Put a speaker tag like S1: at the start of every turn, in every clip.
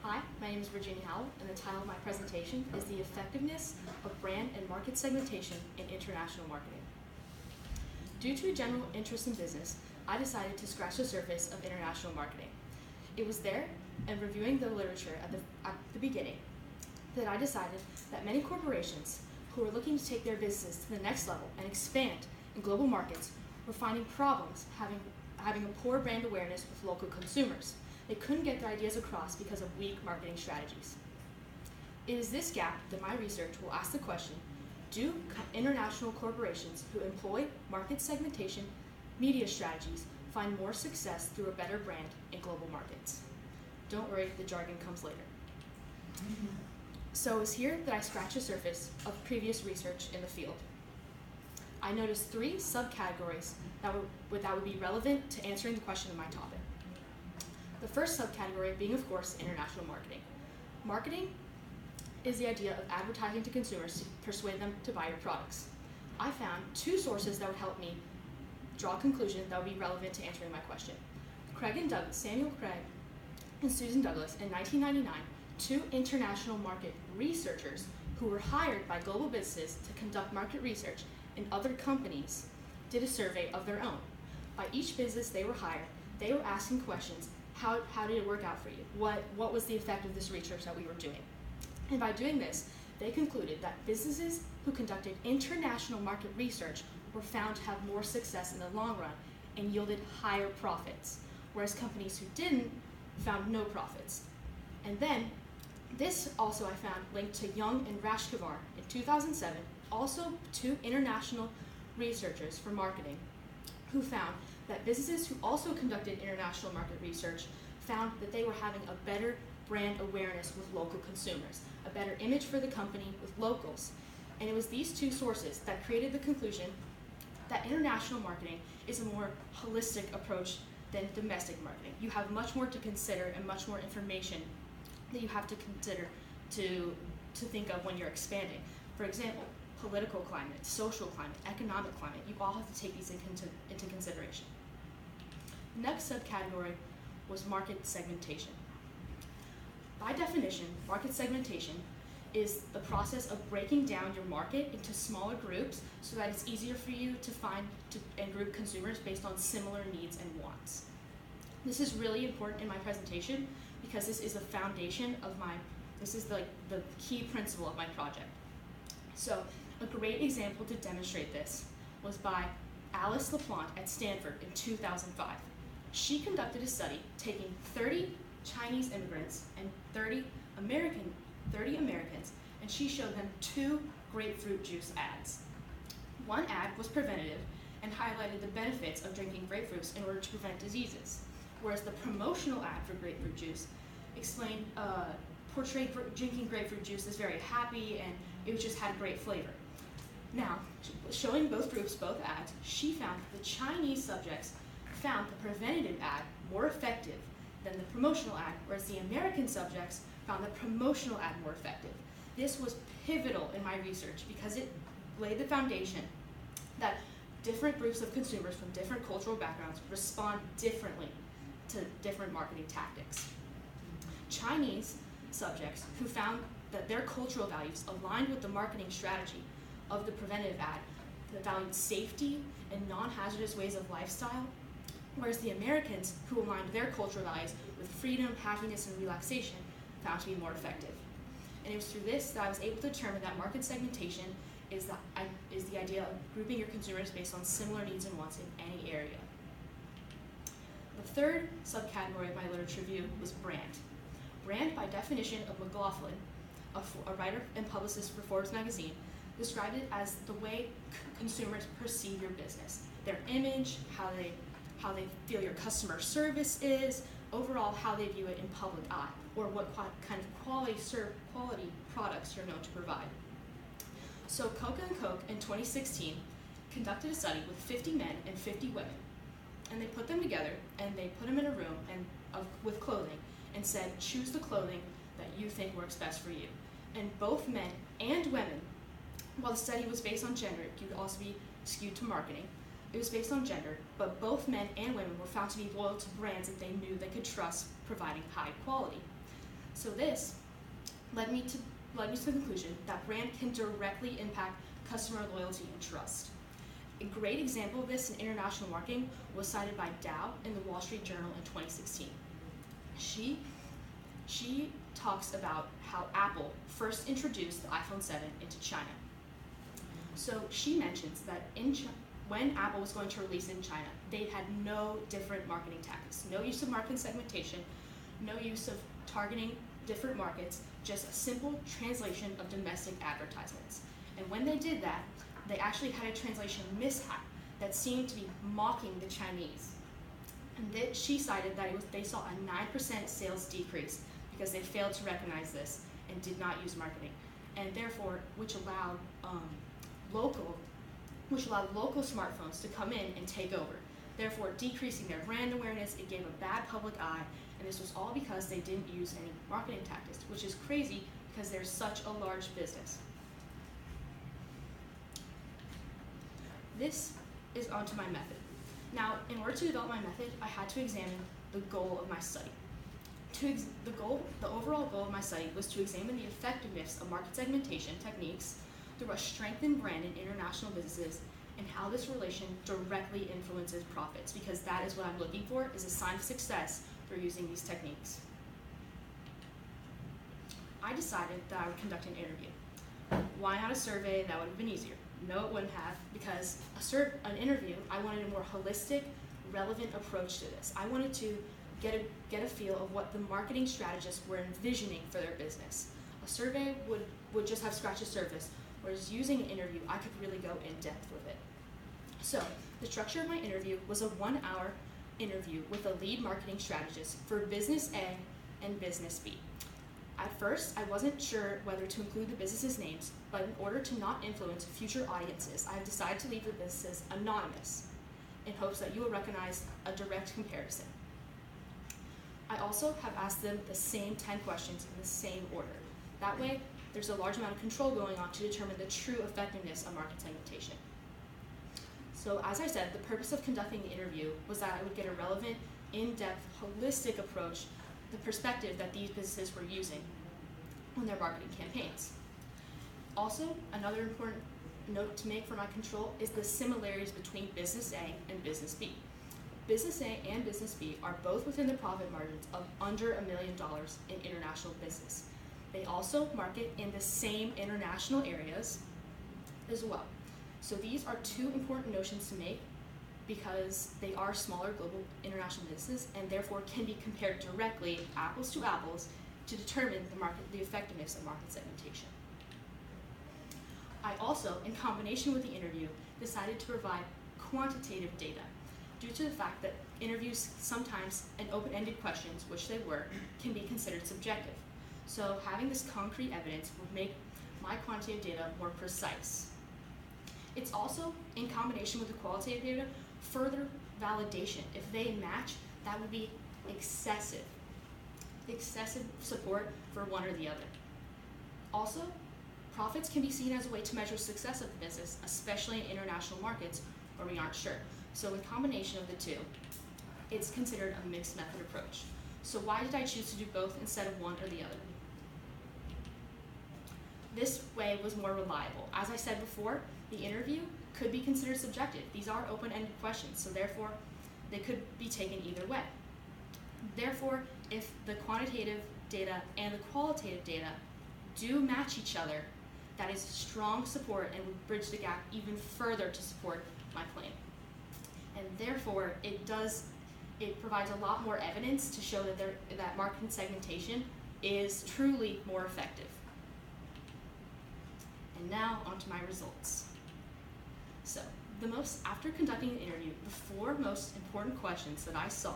S1: Hi, my name is Virginia Howell, and the title of my presentation is The Effectiveness of Brand and Market Segmentation in International Marketing. Due to a general interest in business, I decided to scratch the surface of international marketing. It was there, and reviewing the literature at the beginning, that I decided that many corporations who were looking to take their business to the next level and expand in global markets were finding problems having a poor brand awareness with local consumers. They couldn't get their ideas across because of weak marketing strategies. It is this gap that my research will ask the question, do international corporations who employ market segmentation media strategies find more success through a better brand in global markets? Don't worry, the jargon comes later. So it's here that I scratch the surface of previous research in the field. I noticed three subcategories that would be relevant to answering the question of my topic. The first subcategory being, of course, international marketing. Marketing is the idea of advertising to consumers to persuade them to buy your products. I found two sources that would help me draw a conclusion that would be relevant to answering my question. Samuel Craig and Susan Douglas in 1999, two international market researchers who were hired by global businesses to conduct market research in other companies, did a survey of their own. By each business they were hired, they were asking questions. How did it work out for you? What was the effect of this research that we were doing? And by doing this, they concluded that businesses who conducted international market research were found to have more success in the long run and yielded higher profits, whereas companies who didn't found no profits. And then, this also I found linked to Young and Rashkevar in 2007, also two international researchers for marketing, who found that businesses who also conducted international market research found that they were having a better brand awareness with local consumers, a better image for the company with locals. And it was these two sources that created the conclusion that international marketing is a more holistic approach than domestic marketing. You have much more to consider and much more information that you have to consider to think of when you're expanding. For example, political climate, social climate, economic climate, you all have to take these into consideration. The next subcategory was market segmentation. By definition, market segmentation is the process of breaking down your market into smaller groups so that it's easier for you to find and group consumers based on similar needs and wants. This is really important in my presentation because this is the foundation of this is the key principle of my project. So a great example to demonstrate this was by Alice LaPlante at Stanford in 2005. She conducted a study taking 30 Chinese immigrants and 30 Americans, and she showed them two grapefruit juice ads. One ad was preventative and highlighted the benefits of drinking grapefruits in order to prevent diseases, whereas the promotional ad for grapefruit juice portrayed drinking grapefruit juice as very happy and it just had great flavor. Now, showing both groups, both ads, she found the Chinese subjects found the preventative ad more effective than the promotional ad, whereas the American subjects found the promotional ad more effective. This was pivotal in my research because it laid the foundation that different groups of consumers from different cultural backgrounds respond differently to different marketing tactics. Chinese subjects who found that their cultural values aligned with the marketing strategy of the preventative ad that valued safety and non-hazardous ways of lifestyle, whereas the Americans who aligned their cultural values with freedom, happiness, and relaxation found to be more effective. And it was through this that I was able to determine that market segmentation is the idea of grouping your consumers based on similar needs and wants in any area. The third subcategory of my literature review was brand. Brand, by definition of McLaughlin, a writer and publicist for Forbes magazine, described it as the way consumers perceive your business, their image, how they feel your customer service is, overall how they view it in public eye, or what kind of quality products you're known to provide. So Coca & Coke in 2016 conducted a study with 50 men and 50 women, and they put them together and they put them in a room with clothing and said, choose the clothing that you think works best for you. And both men and women, while the study was based on gender, it could also be skewed to marketing, it was based on gender, but both men and women were found to be loyal to brands that they knew they could trust providing high quality. So this led me to the conclusion that brand can directly impact customer loyalty and trust. A great example of this in international marketing was cited by Dow in the Wall Street Journal in 2016. She talks about how Apple first introduced the iPhone 7 into China. So she mentions that when Apple was going to release it in China, they had no different marketing tactics, no use of market segmentation, no use of targeting different markets, just a simple translation of domestic advertisements. And when they did that, they actually had a translation mishap that seemed to be mocking the Chinese. And she cited that they saw a 9% sales decrease because they failed to recognize this and did not use marketing, and therefore, which allowed local smartphones to come in and take over, therefore decreasing their brand awareness. It gave a bad public eye, and this was all because they didn't use any marketing tactics, which is crazy because they're such a large business. This is onto my method. Now, in order to develop my method, I had to examine the goal of my study. The overall goal of my study was to examine the effectiveness of market segmentation techniques through a strengthened brand in international businesses and how this relation directly influences profits, because that is what I'm looking for, is a sign of success for using these techniques. I decided that I would conduct an interview. Why not a survey? That would have been easier. No, it wouldn't have, because an interview, I wanted a more holistic, relevant approach to this. I wanted to get a feel of what the marketing strategists were envisioning for their business. A survey would just have scratched the surface, whereas using an interview, I could really go in depth with it. So the structure of my interview was a 1-hour interview with a lead marketing strategist for Business A and Business B. At first, I wasn't sure whether to include the businesses' names, but in order to not influence future audiences, I have decided to leave the businesses anonymous in hopes that you will recognize a direct comparison. I also have asked them the same 10 questions in the same order. That way, there's a large amount of control going on to determine the true effectiveness of market segmentation. So as I said, the purpose of conducting the interview was that I would get a relevant, in-depth, holistic approach, the perspective that these businesses were using on their marketing campaigns. Also, another important note to make for my control is the similarities between Business A and Business B. Business A and Business B are both within the profit margins of under $1 million in international business. They also market in the same international areas as well. So these are two important notions to make because they are smaller global international businesses and therefore can be compared directly, apples to apples, to determine the effectiveness of market segmentation. I also, in combination with the interview, decided to provide quantitative data due to the fact that interviews sometimes and open-ended questions, which they were, can be considered subjective. So having this concrete evidence would make my quantitative data more precise. It's also, in combination with the qualitative data, further validation. If they match, that would be excessive support for one or the other. Also, profits can be seen as a way to measure success of the business, especially in international markets where we aren't sure. So with combination of the two, it's considered a mixed method approach. So why did I choose to do both instead of one or the other? This way was more reliable. As I said before, the interview could be considered subjective. These are open-ended questions, so therefore they could be taken either way. Therefore, if the quantitative data and the qualitative data do match each other, that is strong support and would bridge the gap even further to support my claim. And therefore, it provides a lot more evidence to show that market segmentation is truly more effective. And now onto my results. So, after conducting the interview, the 4 most important questions that I saw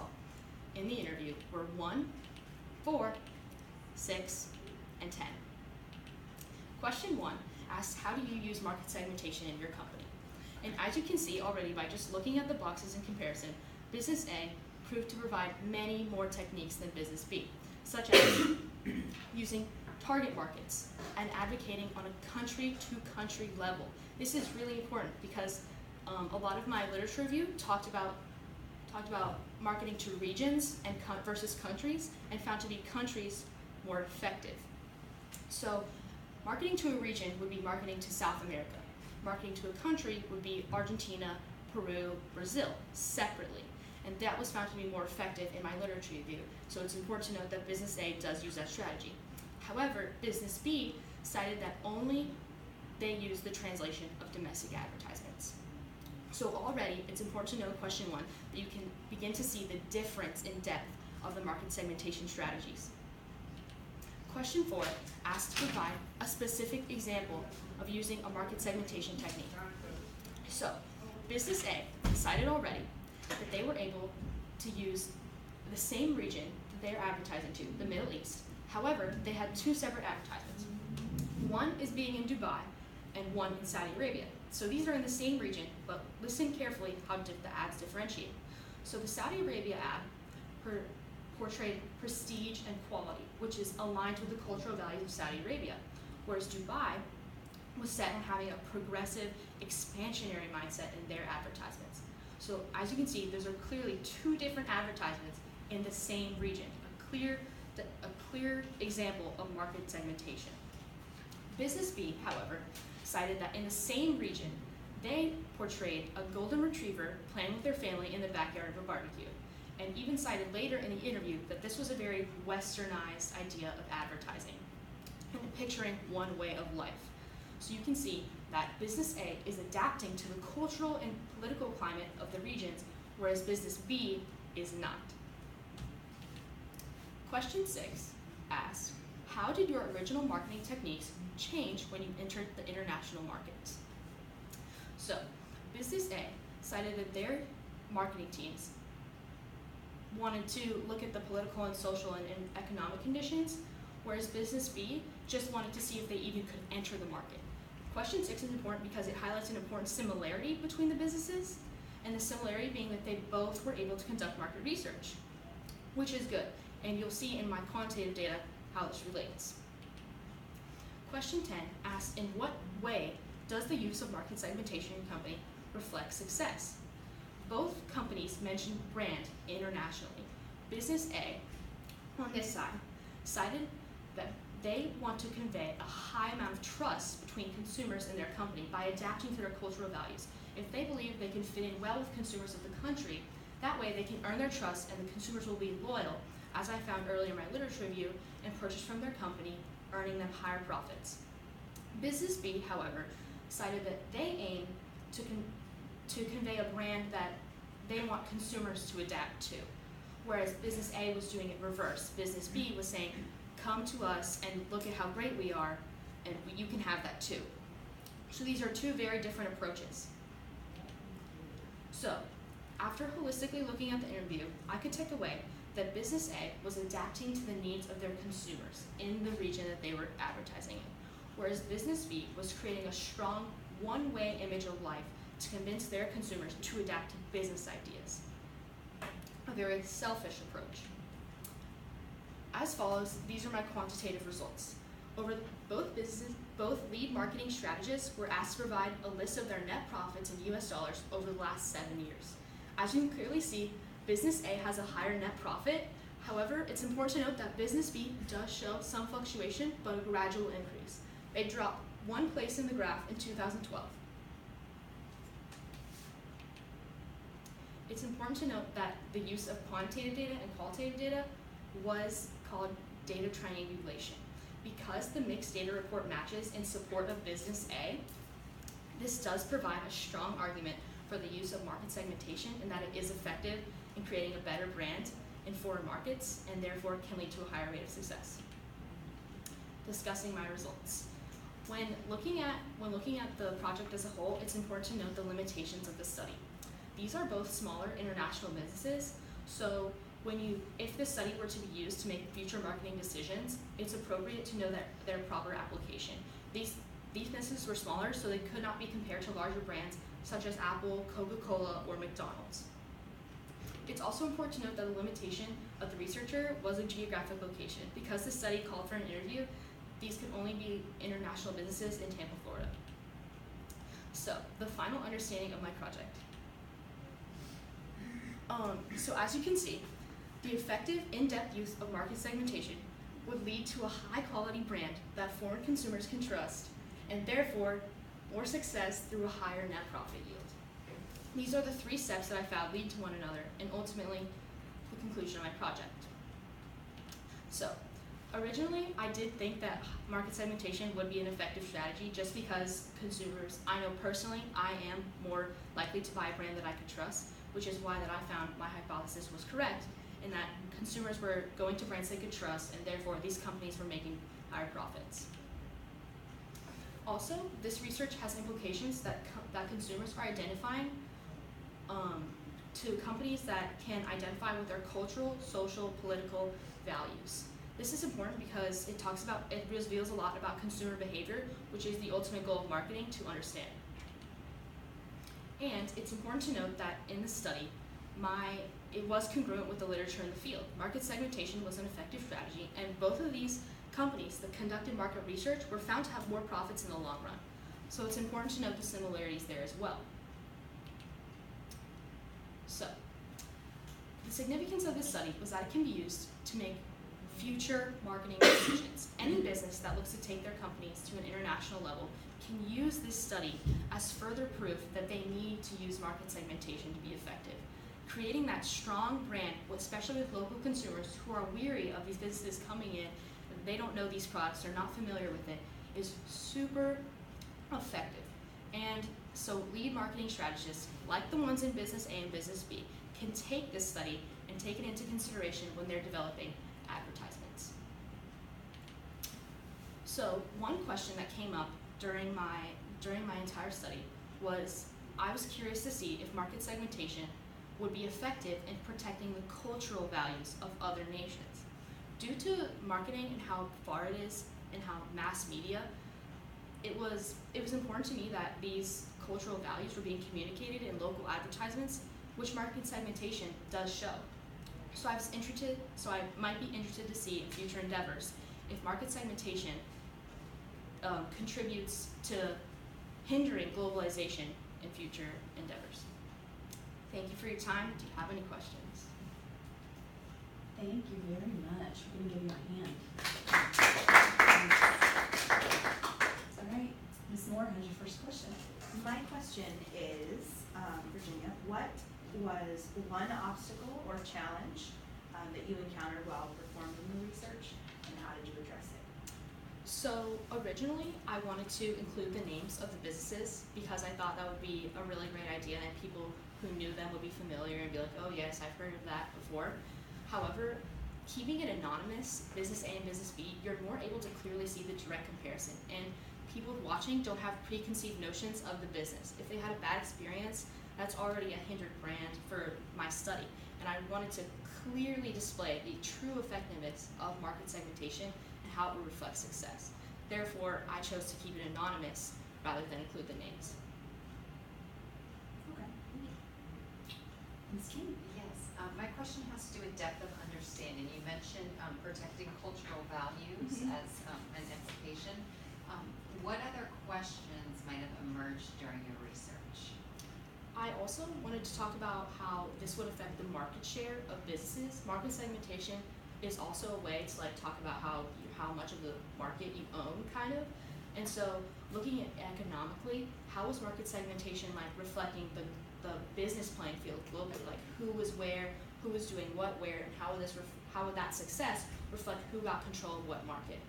S1: in the interview were 1, 4, 6, and 10. Question 1 asks, how do you use market segmentation in your company? And as you can see already by just looking at the boxes in comparison, Business A proved to provide many more techniques than Business B, such as using target markets and advocating on a country-to-country level. This is really important because a lot of my literature review talked about marketing to regions and versus countries, and found to be countries more effective. So marketing to a region would be marketing to South America. Marketing to a country would be Argentina, Peru, Brazil, separately. And that was found to be more effective in my literature review. So it's important to note that Business A does use that strategy. However, Business B cited that only they use the translation of domestic advertisements. So already, it's important to know question 1 that you can begin to see the difference in depth of the market segmentation strategies. Question 4 asks to provide a specific example of using a market segmentation technique. So, Business A cited already that they were able to use the same region that they are advertising to, the Middle East. However, they had 2 separate advertisements. One is being in Dubai and one in Saudi Arabia. So these are in the same region, but listen carefully how the ads differentiate. So the Saudi Arabia ad portrayed prestige and quality, which is aligned with the cultural values of Saudi Arabia, whereas Dubai was set on having a progressive, expansionary mindset in their advertisements. So as you can see, those are clearly 2 different advertisements in the same region, a clear example of market segmentation. Business B, however, cited that in the same region, they portrayed a golden retriever playing with their family in the backyard of a barbecue, and even cited later in the interview that this was a very westernized idea of advertising and picturing one way of life. So you can see that Business A is adapting to the cultural and political climate of the regions, whereas Business B is not. Question 6 asks, how did your original marketing techniques change when you entered the international markets? So, Business A cited that their marketing teams wanted to look at the political and social and economic conditions, whereas Business B just wanted to see if they even could enter the market. Question 6 is important because it highlights an important similarity between the businesses, and the similarity being that they both were able to conduct market research, which is good, and you'll see in my quantitative data how this relates. Question 10 asks, in what way does the use of market segmentation in company reflect success? Both companies mentioned brand internationally. Business A, on this side, cited that they want to convey a high amount of trust between consumers and their company by adapting to their cultural values. If they believe they can fit in well with consumers of the country, that way they can earn their trust and the consumers will be loyal, as I found earlier in my literature review, and purchase from their company, earning them higher profits. Business B, however, cited that they aim to convey a brand that they want consumers to adapt to, whereas Business A was doing it reverse. Business B was saying, come to us and look at how great we are, and you can have that too. So these are 2 very different approaches. So, after holistically looking at the interview, I could take away that Business A was adapting to the needs of their consumers in the region that they were advertising in, whereas Business B was creating a strong one-way image of life to convince their consumers to adapt to business ideas. A very selfish approach. As follows, these are my quantitative results. Both lead marketing strategists were asked to provide a list of their net profits in US dollars over the last 7 years. As you can clearly see, Business A has a higher net profit. However, it's important to note that Business B does show some fluctuation, but a gradual increase. They dropped 1 place in the graph in 2012. It's important to note that the use of quantitative data and qualitative data was called data triangulation. Because the mixed data report matches in support of Business A, this does provide a strong argument for the use of market segmentation and that it is effective in creating a better brand in foreign markets and therefore can lead to a higher rate of success. Discussing my results. When looking at the project as a whole, it's important to note the limitations of the study. These are both smaller international businesses, so if this study were to be used to make future marketing decisions, it's appropriate to know that their proper application. These businesses were smaller, so they could not be compared to larger brands such as Apple, Coca-Cola, or McDonald's. It's also important to note that the limitation of the researcher was a geographic location. Because the study called for an interview, these could only be international businesses in Tampa, Florida. So, the final understanding of my project. So as you can see, the effective in-depth use of market segmentation would lead to a high-quality brand that foreign consumers can trust, and therefore more success through a higher net profit yield. These are the 3 steps that I found lead to one another, and ultimately the conclusion of my project. So, originally I did think that market segmentation would be an effective strategy just because consumers, I know personally, I am more likely to buy a brand that I could trust, which is why that I found my hypothesis was correct, in that consumers were going to brands they could trust, and therefore these companies were making higher profits. Also, this research has implications that consumers are identifying to companies that can identify with their cultural, social, political values. This is important because it reveals a lot about consumer behavior, which is the ultimate goal of marketing to understand. And it's important to note that in the study, it was congruent with the literature in the field. Market segmentation was an effective strategy, and both of these companies that conducted market research were found to have more profits in the long run. So it's important to note the similarities there as well. So, the significance of this study was that it can be used to make future marketing decisions. Any business that looks to take their companies to an international level can use this study as further proof that they need to use market segmentation to be effective. Creating that strong brand, especially with local consumers who are weary of these businesses coming in, and they don't know these products, they're not familiar with it, is super effective. And so lead marketing strategists, like the ones in Business A and Business B, can take this study and take it into consideration when they're developing advertisements. So one question that came up during my entire study was, I was curious to see if market segmentation would be effective in protecting the cultural values of other nations. Due to marketing and how far it is and how mass media, it was important to me that these cultural values were being communicated in local advertisements, which market segmentation does show. So I might be interested to see in future endeavors if market segmentation contributes to hindering globalization in future endeavors. Thank you for your time. Do you have any questions?
S2: Thank you very much. We're going to give you a hand. All right, Ms. Moore has your first question.
S3: My question is, Virginia, what was one obstacle or challenge that you encountered while performing the research, and how did you address it?
S1: So originally, I wanted to include the names of the businesses because I thought that would be a really great idea, and people who knew them would be familiar and be like, oh yes, I've heard of that before. However, keeping it anonymous, Business A and Business B, you're more able to clearly see the direct comparison. And people watching don't have preconceived notions of the business. If they had a bad experience, that's already a hindered brand for my study. And I wanted to clearly display the true effectiveness of market segmentation and how it would reflect success. Therefore, I chose to keep it anonymous rather than include the names.
S2: Okay. Ms. King?
S4: Yes, my question has to do with depth of understanding. You mentioned protecting cultural values as an implication. What other questions might have emerged during your research?
S1: I also wanted to talk about how this would affect the market share of businesses. Market segmentation is also a way to talk about how much of the market you own, kind of. And so looking at economically, how is market segmentation reflecting the business playing field globally? Like who was where, who was doing what where, and how would that success reflect who got control of what market?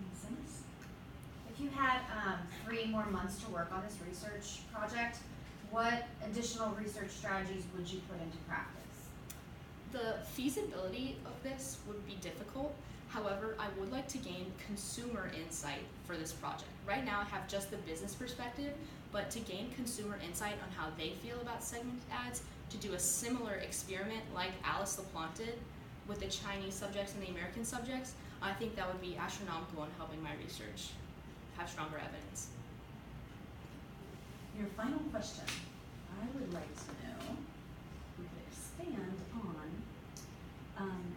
S2: Makes sense.
S5: If you had 3 more months to work on this research project, what additional research strategies would you put into practice?
S1: The feasibility of this would be difficult. However, I would like to gain consumer insight for this project. Right now I have just the business perspective, but to gain consumer insight on how they feel about segment ads, to do a similar experiment like Alice LaPlante did with the Chinese subjects and the American subjects, I think that would be astronomical in helping my research have stronger evidence.
S2: Your final question. I would like to know, if we could expand on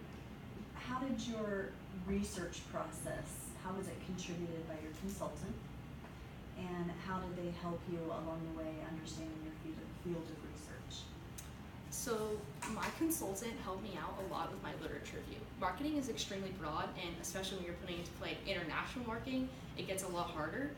S2: how did your research process, how was it contributed by your consultant, and how did they help you along the way understanding your field of research?
S1: So my consultant helped me out a lot with my literature review. Marketing is extremely broad, and especially when you're putting into play international marketing, it gets a lot harder.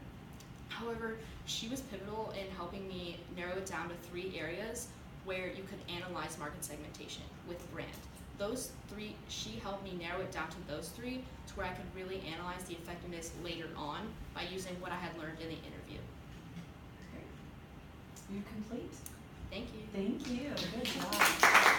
S1: However, she was pivotal in helping me narrow it down to 3 areas where you could analyze market segmentation with brand. Those 3, she helped me narrow it down to those 3 to where I could really analyze the effectiveness later on by using what I had learned in the interview.
S2: Great. You complete?
S1: Thank you.
S2: Thank you. Good job.